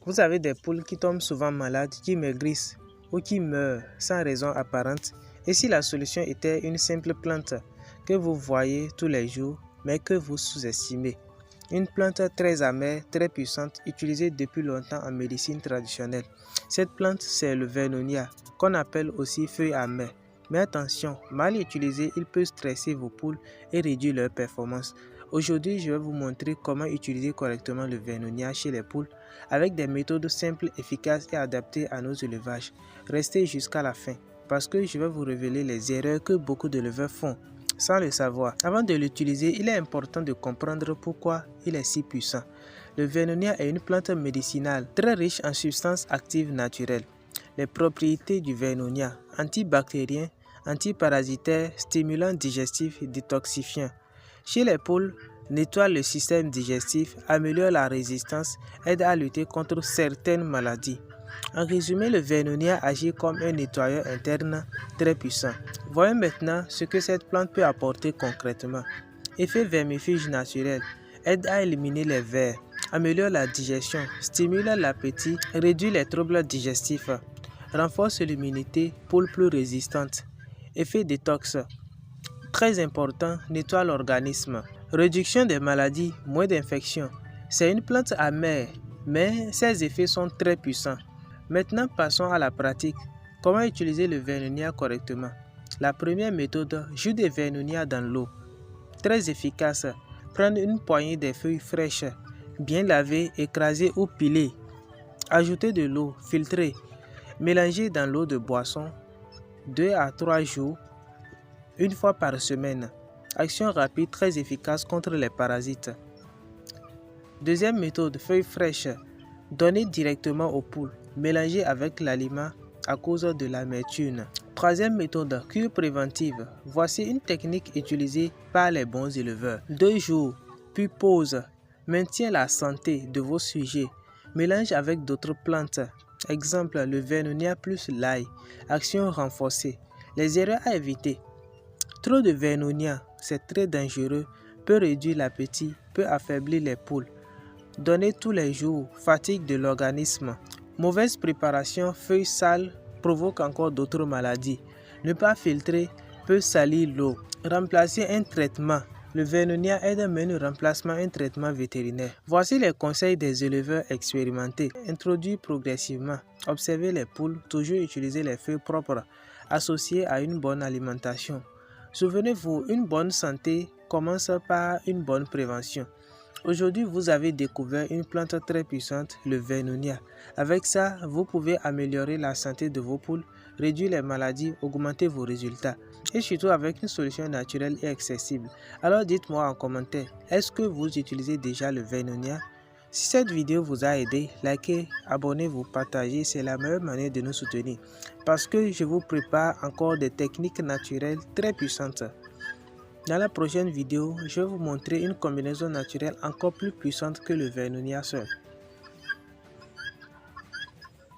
Vous avez des poules qui tombent souvent malades, qui maigrissent ou qui meurent sans raison apparente. Et si la solution était une simple plante que vous voyez tous les jours, mais que vous sous-estimez? Une plante très amère, très puissante, utilisée depuis longtemps en médecine traditionnelle. Cette plante, c'est le Vernonia, qu'on appelle aussi feuille amère. Mais attention, mal utilisé, il peut stresser vos poules et réduire leur performance. Aujourd'hui, je vais vous montrer comment utiliser correctement le Vernonia chez les poules avec des méthodes simples, efficaces et adaptées à nos élevages. Restez jusqu'à la fin parce que je vais vous révéler les erreurs que beaucoup d'éleveurs font sans le savoir. Avant de l'utiliser, il est important de comprendre pourquoi il est si puissant. Le Vernonia est une plante médicinale très riche en substances actives naturelles. Les propriétés du Vernonia: antibactérien, antiparasitaire, stimulant digestif, détoxifiant. Chez les poules, nettoie le système digestif, améliore la résistance, aide à lutter contre certaines maladies. En résumé, le Vernonia agit comme un nettoyeur interne très puissant. Voyons maintenant ce que cette plante peut apporter concrètement. Effet vermifuge naturel: aide à éliminer les vers, améliore la digestion, stimule l'appétit, réduit les troubles digestifs, renforce l'immunité, poule plus résistante. Effet détox: très important, nettoie l'organisme. Réduction des maladies, moins d'infections. C'est une plante amère, mais ses effets sont très puissants. Maintenant, passons à la pratique. Comment utiliser le Vernonia correctement? La première méthode: jus de Vernonia dans l'eau. Très efficace. Prendre une poignée de feuilles fraîches, bien lavées, écrasées ou pilées. Ajouter de l'eau filtrée. Mélanger dans l'eau de boisson 2 à 3 jours, une fois par semaine. Action rapide, très efficace contre les parasites. Deuxième méthode: feuilles fraîches. Donner directement aux poules. Mélanger avec l'aliment à cause de l'amertume. Troisième méthode: cure préventive. Voici une technique utilisée par les bons éleveurs. 2 jours, puis pause. Maintient la santé de vos sujets. Mélange avec d'autres plantes. Exemple, le Vernonia plus l'ail. Action renforcée. Les erreurs à éviter: trop de Vernonia, c'est très dangereux, peut réduire l'appétit, peut affaiblir les poules. Donner tous les jours, fatigue de l'organisme. Mauvaise préparation, feuilles sales, provoque encore d'autres maladies. Ne pas filtrer peut salir l'eau. Remplacer un traitement. Le Vernonia aide à mener le remplacement d'un traitement vétérinaire. Voici les conseils des éleveurs expérimentés. Introduire progressivement. Observez les poules, toujours utiliser les feuilles propres, associées à une bonne alimentation. Souvenez-vous, une bonne santé commence par une bonne prévention. Aujourd'hui, vous avez découvert une plante très puissante, le Vernonia. Avec ça, vous pouvez améliorer la santé de vos poules, réduire les maladies, augmenter vos résultats. Et surtout avec une solution naturelle et accessible. Alors dites-moi en commentaire, est-ce que vous utilisez déjà le Vernonia? Si cette vidéo vous a aidé, likez, abonnez-vous, partagez, c'est la meilleure manière de nous soutenir. Parce que je vous prépare encore des techniques naturelles très puissantes. Dans la prochaine vidéo, je vais vous montrer une combinaison naturelle encore plus puissante que le Vernonia seul.